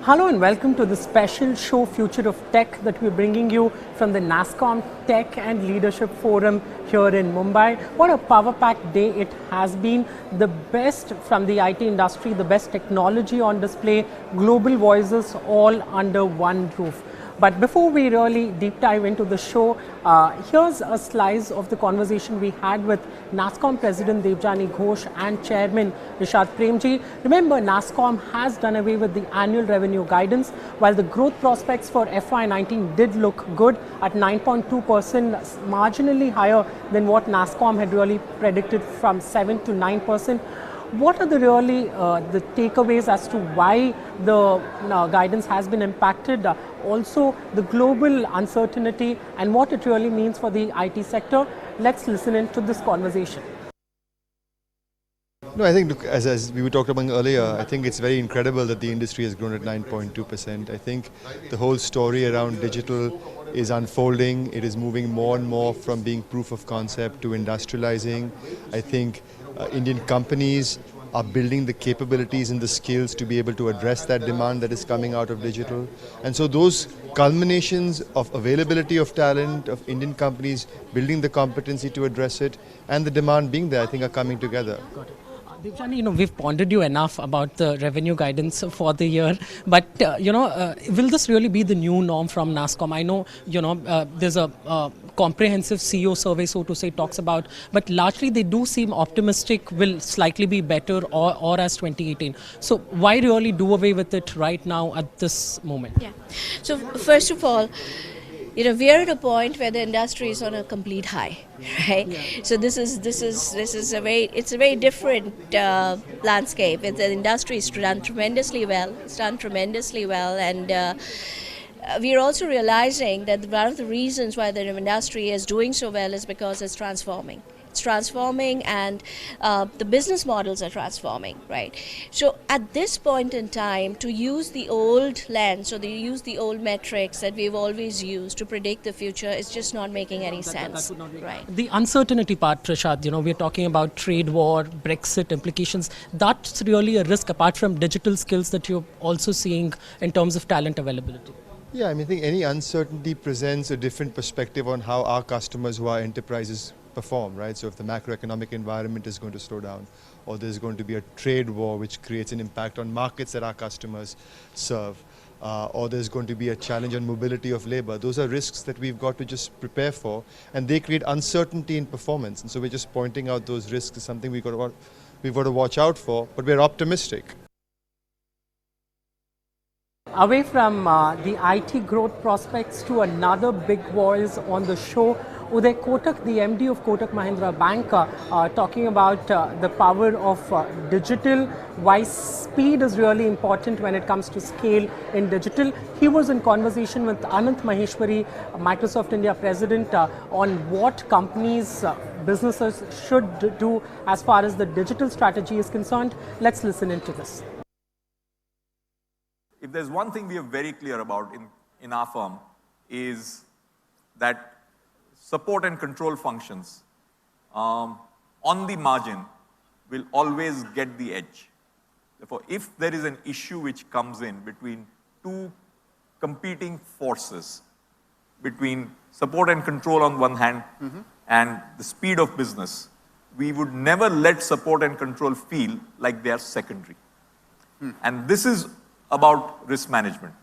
Hello and welcome to the special show Future of Tech that we're bringing you from the Nasscom Tech and Leadership Forum here in Mumbai. What a power-packed day it has been. The best from the IT industry, the best technology on display, global voices all under one roof. But before we really deep dive into the show, here's a slice of the conversation we had with Nasscom President Debjani Ghosh and Chairman Rishad Premji. Remember, Nasscom has done away with the annual revenue guidance, while the growth prospects for FY19 did look good at 9.2%, marginally higher than what Nasscom had really predicted from 7 to 9%. What are the really the takeaways as to why the guidance has been impacted? Also, the global uncertainty and what it really means for the IT sector. Let's listen into this conversation. No, I think, look, as we were talking about earlier, I think it's very incredible that the industry has grown at 9.2%. I think the whole story around digital is unfolding. It is moving more and more from being proof of concept to industrializing. I think Indian companies are building the capabilities and the skills to be able to address that demand that is coming out of digital. And so those culminations of availability of talent, of Indian companies building the competency to address it, and the demand being there, I think are coming together. Got it. Debjani, we've pondered you enough about the revenue guidance for the year, but will this really be the new norm from Nasscom? I know, there's a comprehensive CEO survey, so to say, talks about, but largely they do seem optimistic will slightly be better or as 2018. So why really do away with it right now at this moment? Yeah. So first of all, we are at a point where the industry is on a complete high, right? Yeah. So this is a very different landscape. The industry is done tremendously well. It's done tremendously well, and we are also realizing that one of the reasons why the industry is doing so well is because it's transforming. It's transforming, and the business models are transforming, right? So at this point in time, to use the old lens or to use the old metrics that we've always used to predict the future is just not making any sense. That would not be right. The uncertainty part, Prashad, we're talking about trade war, Brexit implications. That's really a risk apart from digital skills that you're also seeing in terms of talent availability. Yeah, I think any uncertainty presents a different perspective on how our customers who are enterprises perform, right? So if the macroeconomic environment is going to slow down, or there's going to be a trade war which creates an impact on markets that our customers serve, or there's going to be a challenge on mobility of labor, those are risks that we've got to just prepare for, and they create uncertainty in performance. And so we're just pointing out those risks as something we've got to watch out for, but we're optimistic. Away from the IT growth prospects to another big voice on the show, Uday Kotak, the MD of Kotak Mahindra Bank, talking about the power of digital, why speed is really important when it comes to scale in digital. He was in conversation with Anant Maheshwari, Microsoft India President, on what companies, businesses should do as far as the digital strategy is concerned. Let's listen into this. If there's one thing we are very clear about in our firm is that support and control functions on the margin will always get the edge. Therefore, if there is an issue which comes in between two competing forces, between support and control on one hand and the speed of business, we would never let support and control feel like they are secondary. And this is about risk management.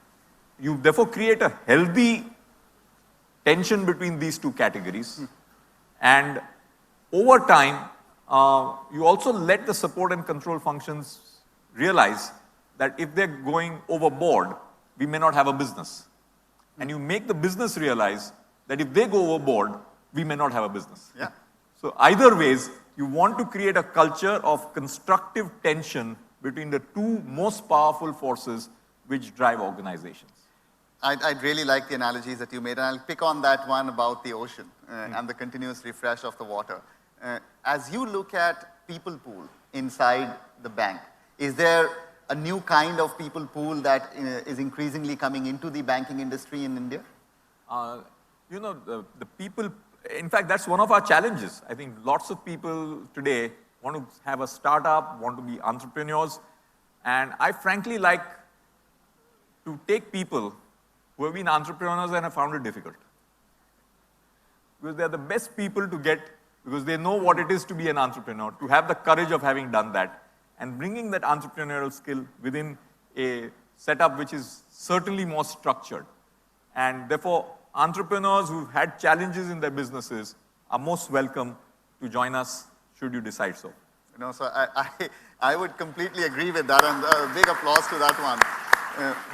You therefore create a healthy tension between these two categories, and over time you also let the support and control functions realize that if they're going overboard, we may not have a business. And you make the business realize that if they go overboard, we may not have a business. Yeah. So either ways, you want to create a culture of constructive tension between the two most powerful forces which drive organizations. I'd really like the analogies that you made, and I'll pick on that one about the ocean and the continuous refresh of the water. As you look at people pool inside the bank, is there a new kind of people pool that is increasingly coming into the banking industry in India? The people, in fact, that's one of our challenges. I think lots of people today want to have a startup, want to be entrepreneurs, and I frankly like to take people who have been entrepreneurs and have found it difficult. Because they're the best people to get, because they know what it is to be an entrepreneur, to have the courage of having done that, and bringing that entrepreneurial skill within a setup which is certainly more structured. And therefore, entrepreneurs who've had challenges in their businesses are most welcome to join us, should you decide so. You know, so I would completely agree with that, and a big applause to that one.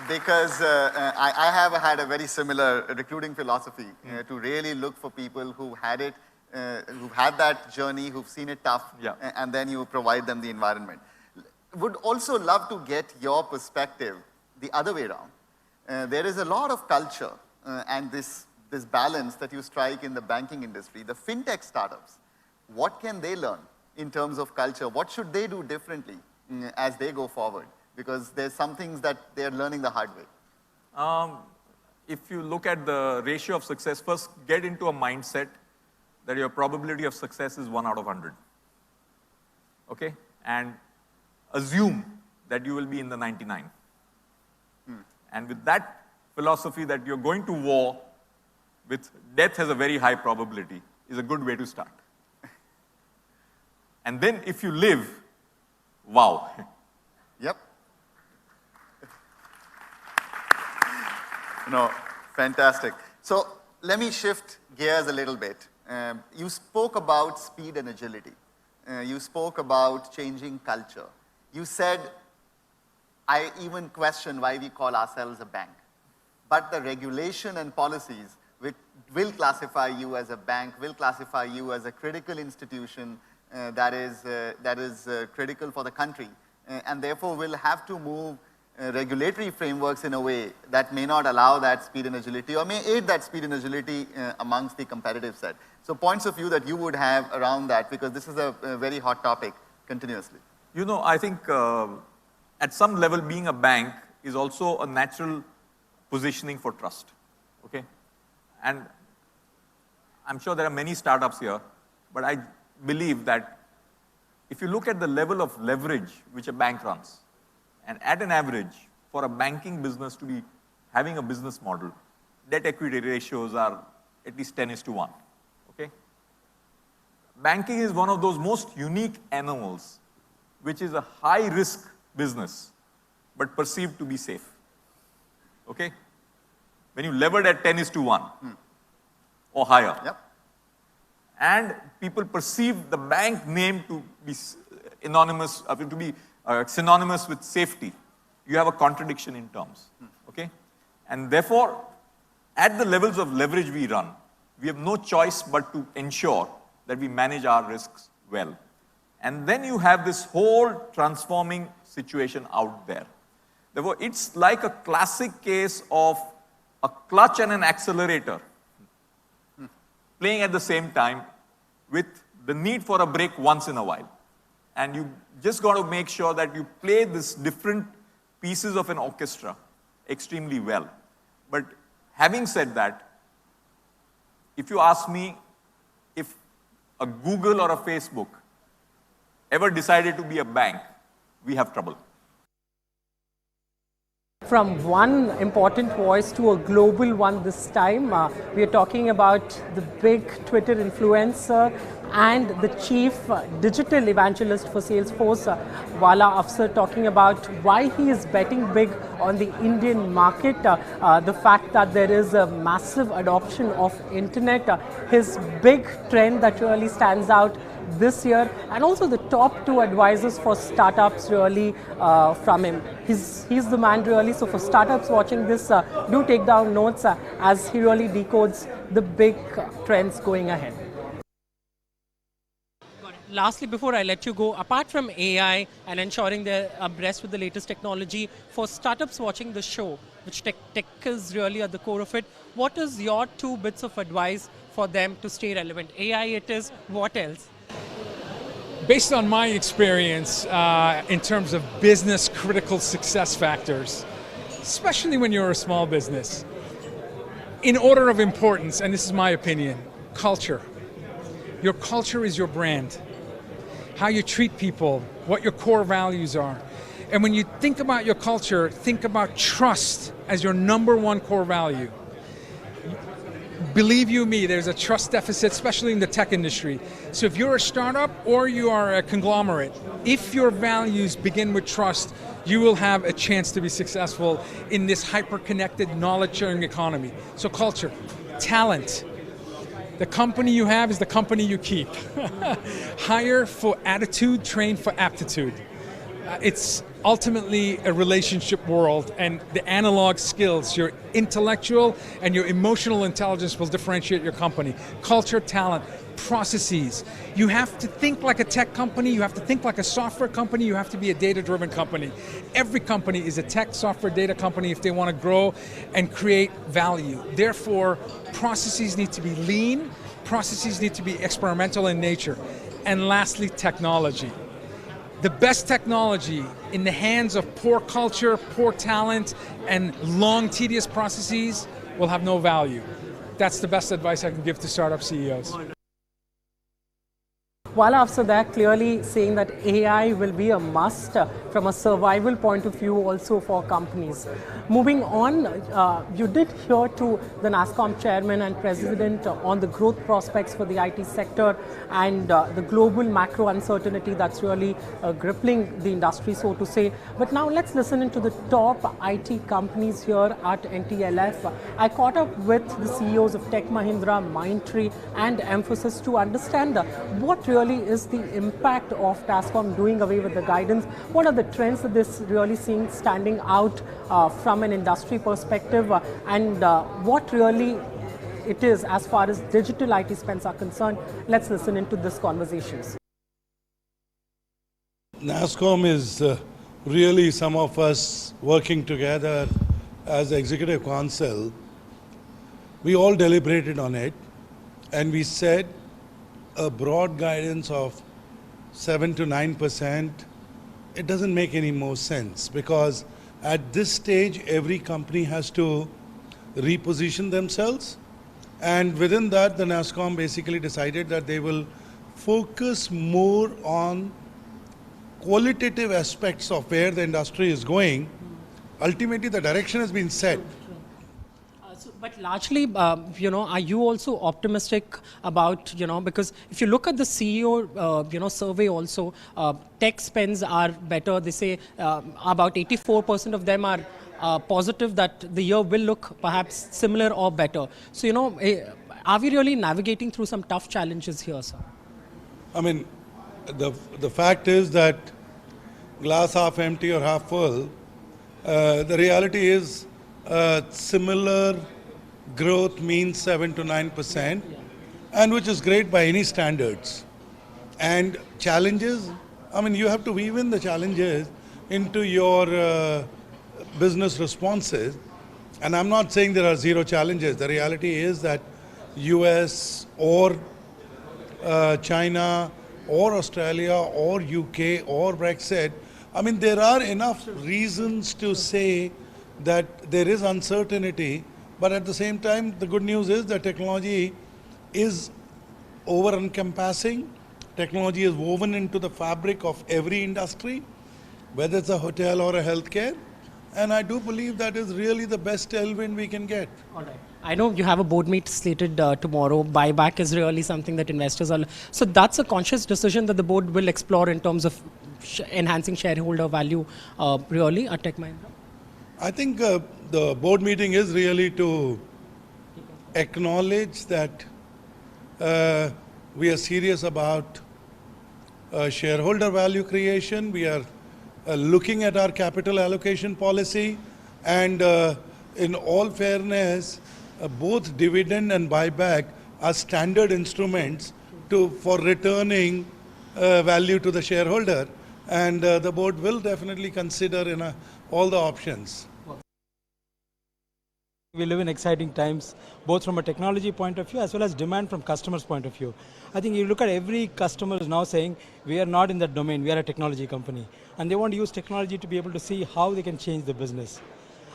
Because I have had a very similar recruiting philosophy to really look for people who had it, who've had that journey, who've seen it tough, and then you provide them the environment. Would also love to get your perspective the other way around. There is a lot of culture and this balance that you strike in the banking industry. The fintech startups, what can they learn in terms of culture? What should they do differently as they go forward? Because there's some things that they're learning the hard way. If you look at the ratio of success, first get into a mindset that your probability of success is 1 out of 100. Okay? And assume that you will be in the 99. And with that philosophy that you're going to war with death has a very high probability is a good way to start. And then if you live, wow. Yep. No, fantastic. So let me shift gears a little bit. You spoke about speed and agility. You spoke about changing culture. You said, I even question why we call ourselves a bank. But the regulation and policies will classify you as a bank, will classify you as a critical institution that is critical for the country, and therefore will have to move regulatory frameworks in a way that may not allow that speed and agility, or may aid that speed and agility amongst the competitive set. So points of view that you would have around that, because this is a very hot topic continuously. You know, I think at some level being a bank is also a natural positioning for trust, okay? And I'm sure there are many startups here, but I believe that if you look at the level of leverage which a bank runs, and at an average, for a banking business to be having a business model, debt equity ratios are at least 10:1, okay? Banking is one of those most unique animals, which is a high risk business, but perceived to be safe, okay? When you levered at 10:1 or higher, and people perceive the bank name to be anonymous, to be synonymous with safety, you have a contradiction in terms, okay? And therefore, at the levels of leverage we run, we have no choice but to ensure that we manage our risks well. And then you have this whole transforming situation out there. Therefore, it's like a classic case of a clutch and an accelerator playing at the same time with the need for a break once in a while. And you just got to make sure that you play these different pieces of an orchestra extremely well. But having said that, if you ask me if a Google or a Facebook ever decided to be a bank, we have trouble. From one important voice to a global one this time, we are talking about the big Twitter influencer and the chief digital evangelist for Salesforce, Wala Afsar, talking about why he is betting big on the Indian market, the fact that there is a massive adoption of internet, his big trend that really stands out this year, and also the top 2 advisors for startups really from him. He's the man really. So for startups watching this, do take down notes as he really decodes the big trends going ahead. Lastly, before I let you go, apart from AI and ensuring they're abreast with the latest technology, for startups watching the show, which tech is really at the core of it, what is your 2 bits of advice for them to stay relevant? AI it is, what else? Based on my experience in terms of business critical success factors, especially when you're a small business, in order of importance, and this is my opinion, culture. Your culture is your brand. How you treat people, what your core values are. And when you think about your culture, think about trust as your number one core value. Believe you me, there's a trust deficit, especially in the tech industry. So if you're a startup or you are a conglomerate, if your values begin with trust, you will have a chance to be successful in this hyper-connected, knowledge-sharing economy. So culture, talent. The company you have is the company you keep. Hire for attitude, train for aptitude. It's ultimately a relationship world, and the analog skills, your intellectual and your emotional intelligence will differentiate your company. Culture, talent, processes. You have to think like a tech company, you have to think like a software company, you have to be a data-driven company. Every company is a tech, software, data company if they want to grow and create value. Therefore, processes need to be lean, processes need to be experimental in nature. And lastly, technology. The best technology in the hands of poor culture, poor talent, and long, tedious processes will have no value. That's the best advice I can give to startup CEOs. While after that, clearly saying that AI will be a must from a survival point of view also for companies. Moving on, you did hear to the Nasscom chairman and president on the growth prospects for the IT sector and the global macro uncertainty that's really gripping the industry, so to say. But now let's listen into the top IT companies here at NTLF. I caught up with the CEOs of Tech Mahindra, Mindtree and Mphasis to understand what really is the impact of Nasscom doing away with the guidance. What are the trends that this really seeing standing out from an industry perspective, and what really it is as far as digital IT spends are concerned? Let's listen into this conversations. Nasscom is really some of us working together as executive council. We all deliberated on it and we said a broad guidance of 7 to 9%, it doesn't make any more sense, because at this stage every company has to reposition themselves, and within that the Nasscom basically decided that they will focus more on qualitative aspects of where the industry is going. Ultimately the direction has been set. But largely, are you also optimistic about, because if you look at the CEO, survey also, tech spends are better. They say about 84% of them are positive that the year will look perhaps similar or better. So, are we really navigating through some tough challenges here, sir? I mean, the fact is that glass half empty or half full, the reality is similar growth means 7 to 9%, and which is great by any standards. And challenges, I mean, you have to weave in the challenges into your business responses. And I'm not saying there are zero challenges. The reality is that US or China or Australia or UK or Brexit, I mean, there are enough reasons to say that there is uncertainty. But at the same time, the good news is that technology is over-encompassing. Technology is woven into the fabric of every industry, whether it's a hotel or a healthcare. And I do believe that is really the best tailwind we can get. All right. I know you have a board meet slated tomorrow. Buyback is really something that investors are... So that's a conscious decision that the board will explore in terms of enhancing shareholder value really at Tech Mahindra? I think the board meeting is really to acknowledge that we are serious about shareholder value creation. We are looking at our capital allocation policy, and in all fairness, both dividend and buyback are standard instruments for returning value to the shareholder, and the board will definitely consider all the options. We live in exciting times, both from a technology point of view as well as demand from customers' point of view. I think you look at every customer is now saying, we are not in that domain, we are a technology company. And they want to use technology to be able to see how they can change the business.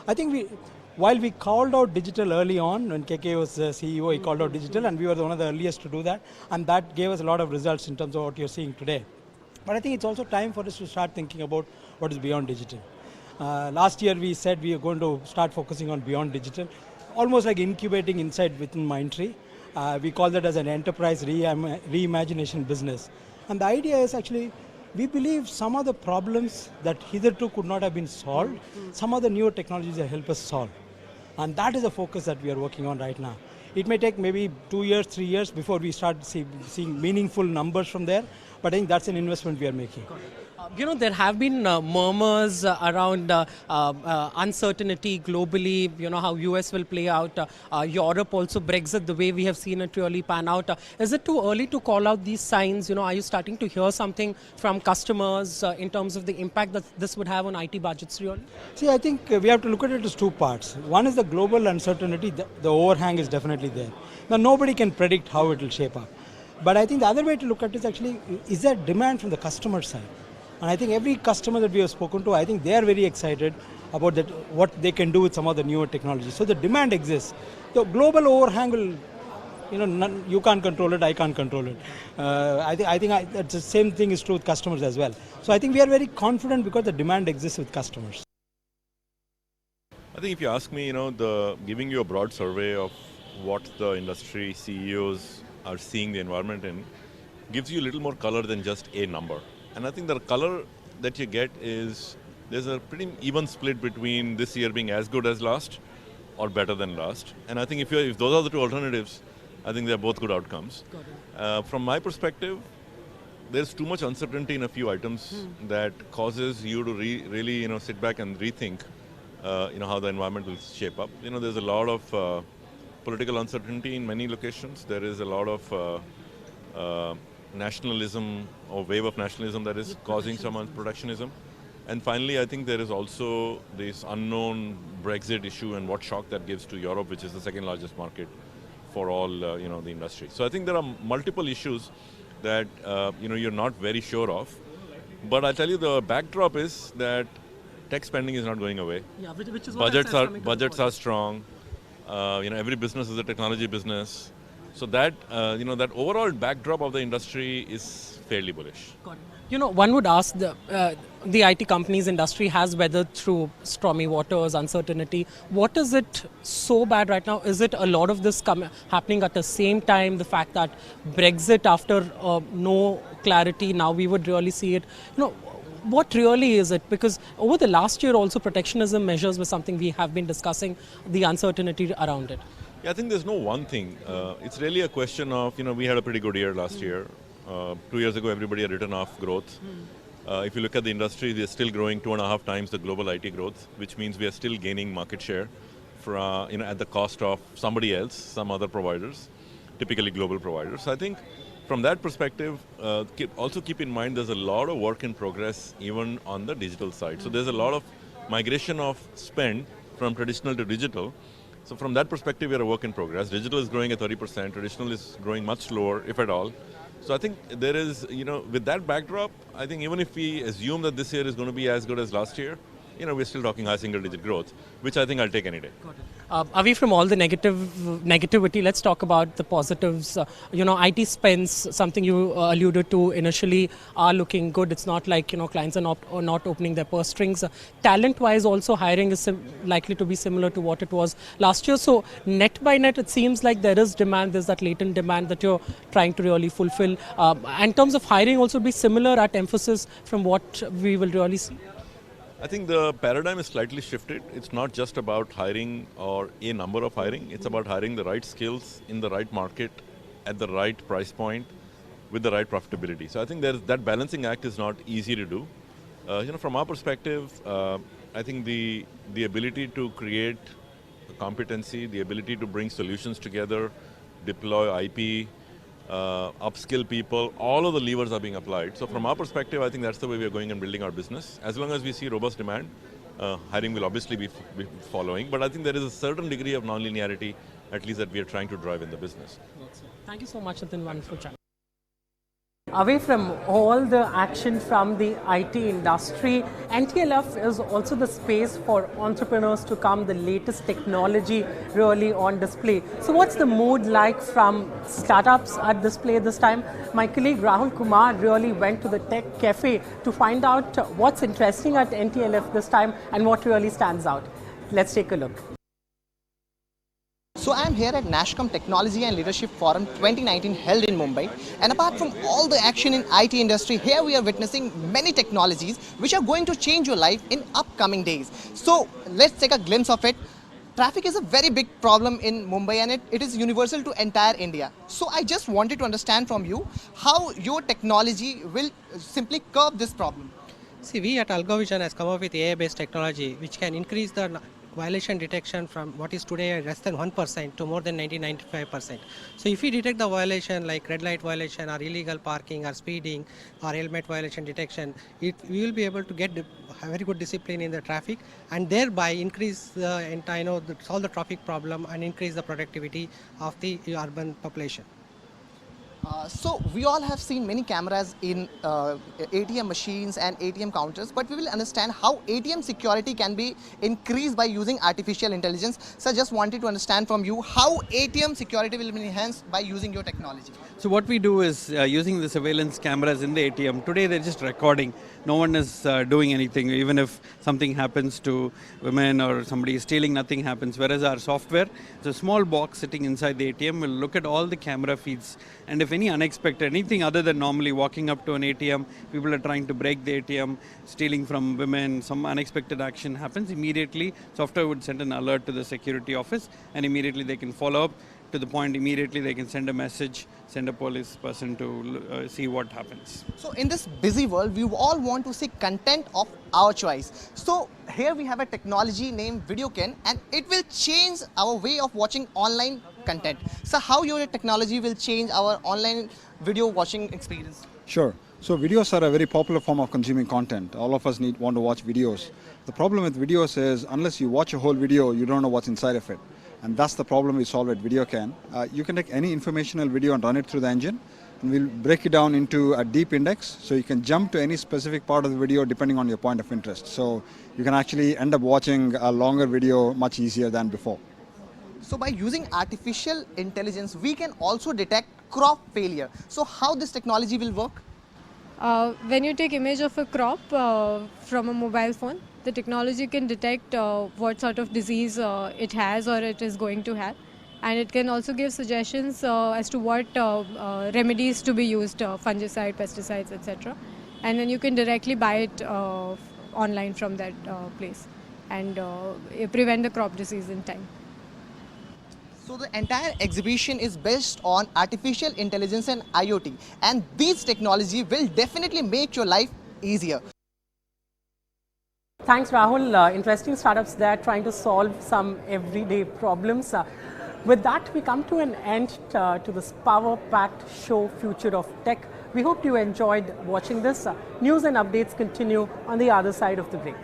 I think while we called out digital early on, when KK was the CEO, he called out digital, and we were one of the earliest to do that. And that gave us a lot of results in terms of what you're seeing today. But I think it's also time for us to start thinking about what is beyond digital. Last year we said we are going to start focusing on beyond digital, almost like incubating inside within Mindtree. We call that as an enterprise reimagination business. And the idea is actually, we believe some of the problems that hitherto could not have been solved, some of the newer technologies will help us solve. And that is the focus that we are working on right now. It may take maybe 2 years, 3 years before we start seeing meaningful numbers from there, but I think that's an investment we are making. There have been murmurs around uncertainty globally, how US will play out, Europe also, Brexit, the way we have seen it really pan out. Is it too early to call out these signs? Are you starting to hear something from customers in terms of the impact that this would have on IT budgets really? See, I think we have to look at it as two parts. One is the global uncertainty, the overhang is definitely there. Now, nobody can predict how it will shape up. But I think the other way to look at it is actually, is there demand from the customer side? And I think every customer that we have spoken to, I think they are very excited about that, what they can do with some of the newer technologies. So the demand exists. The global overhang will, you can't control it, I can't control it. I think that's the same thing is true with customers as well. So I think we are very confident because the demand exists with customers. I think if you ask me, giving you a broad survey of what the industry CEOs are seeing the environment in, gives you a little more color than just a number. And I think the color that you get is there's a pretty even split between this year being as good as last or better than last. And I think if those are the two alternatives, I think they're both good outcomes. From my perspective, there's too much uncertainty in a few items that causes you to really sit back and rethink how the environment will shape up. There's a lot of political uncertainty in many locations. There is a lot of nationalism or wave of nationalism that is causing some protectionism. And finally, I think there is also this unknown Brexit issue and what shock that gives to Europe, which is the second largest market for all the industry. So I think there are multiple issues that you're not very sure of. But I tell you, the backdrop is that tech spending is not going away. Yeah, which is what budgets are strong. Every business is a technology business. So that that overall backdrop of the industry is fairly bullish. Got it. One would ask the IT companies industry has weathered through stormy waters, uncertainty. What is it so bad right now? Is it a lot of this happening at the same time? The fact that Brexit, after no clarity, now we would really see it. What really is it? Because over the last year also protectionism measures was something we have been discussing, the uncertainty around it. Yeah, I think there's no one thing. It's really a question of, we had a pretty good year last year. 2 years ago, everybody had written off growth. If you look at the industry, they're still growing 2.5 times the global IT growth, which means we are still gaining market share at the cost of somebody else, some other providers, typically global providers. So I think from that perspective, also keep in mind there's a lot of work in progress even on the digital side. So there's a lot of migration of spend from traditional to digital. So from that perspective, we are a work in progress. Digital is growing at 30%, traditional is growing much slower, if at all. So I think there is, with that backdrop, I think even if we assume that this year is going to be as good as last year, we're still talking high single-digit growth, which I think I'll take any day. Got it. Away from all the negativity, let's talk about the positives. IT spends, something you alluded to initially, are looking good. It's not like, clients are not opening their purse strings. Talent-wise, also hiring is likely to be similar to what it was last year. So net by net, it seems like there is demand. There's that latent demand that you're trying to really fulfill. In terms of hiring, also be similar at emphasis from what we will really see. I think the paradigm is slightly shifted. It's not just about hiring or a number of hiring. It's about hiring the right skills in the right market at the right price point with the right profitability. So I think that balancing act is not easy to do. From our perspective, I think the ability to create a competency, the ability to bring solutions together, deploy IP, upskill people, all of the levers are being applied. So from our perspective, I think that's the way we are going and building our business. As long as we see robust demand, hiring will obviously be following. But I think there is a certain degree of non-linearity, at least that we are trying to drive in the business. Thank you so much, Nitin. Wonderful chat. Away from all the action from the IT industry, NTLF is also the space for entrepreneurs to come, the latest technology really on display. So what's the mood like from startups at display this time? My colleague Rahul Kumar really went to the tech cafe to find out what's interesting at NTLF this time and what really stands out. Let's take a look. So I am here at Nasscom Technology and Leadership Forum 2019 held in Mumbai, and apart from all the action in IT industry, here we are witnessing many technologies which are going to change your life in upcoming days. So let's take a glimpse of it. Traffic is a very big problem in Mumbai, and it is universal to entire India. So I just wanted to understand from you how your technology will simply curb this problem. See, we at AlgoVision has come up with AI-based technology which can increase the violation detection from what is today less than 1% to more than 90-95%. So if we detect the violation like red light violation or illegal parking or speeding or helmet violation detection, we will be able to get a very good discipline in the traffic and thereby increase solve the traffic problem and increase the productivity of the urban population. So we all have seen many cameras in ATM machines and ATM counters, but we will understand how ATM security can be increased by using artificial intelligence. So I just wanted to understand from you how ATM security will be enhanced by using your technology. So what we do is using the surveillance cameras in the ATM. Today they're just recording. No one is doing anything. Even if something happens to women or somebody is stealing, nothing happens. Whereas our software, it's a small box sitting inside the ATM, will look at all the camera feeds. And if any unexpected, anything other than normally walking up to an ATM, people are trying to break the ATM, stealing from women, some unexpected action happens, immediately software would send an alert to the security office and immediately they can follow up. To the point, immediately they can send a message, send a police person to see what happens. So in this busy world, we all want to see content of our choice. So here we have a technology named VideoCan, and it will change our way of watching online content. So how your technology will change our online video watching experience? Sure. So videos are a very popular form of consuming content. All of us want to watch videos. The problem with videos is unless you watch a whole video, you don't know what's inside of it. And that's the problem we solve at VideoCan. You can take any informational video and run it through the engine, and we'll break it down into a deep index, so you can jump to any specific part of the video depending on your point of interest. So you can actually end up watching a longer video much easier than before. So by using artificial intelligence, we can also detect crop failure. So how this technology will work? When you take image of a crop from a mobile phone, the technology can detect what sort of disease it has or it is going to have, and it can also give suggestions as to what remedies to be used, fungicide, pesticides, etc. And then you can directly buy it online from that place and prevent the crop disease in time. So the entire exhibition is based on artificial intelligence and IoT, and these technology will definitely make your life easier. Thanks, Rahul. Interesting startups there trying to solve some everyday problems. With that, we come to an end to this power-packed show, Future of Tech. We hope you enjoyed watching this. News and updates continue on the other side of the break.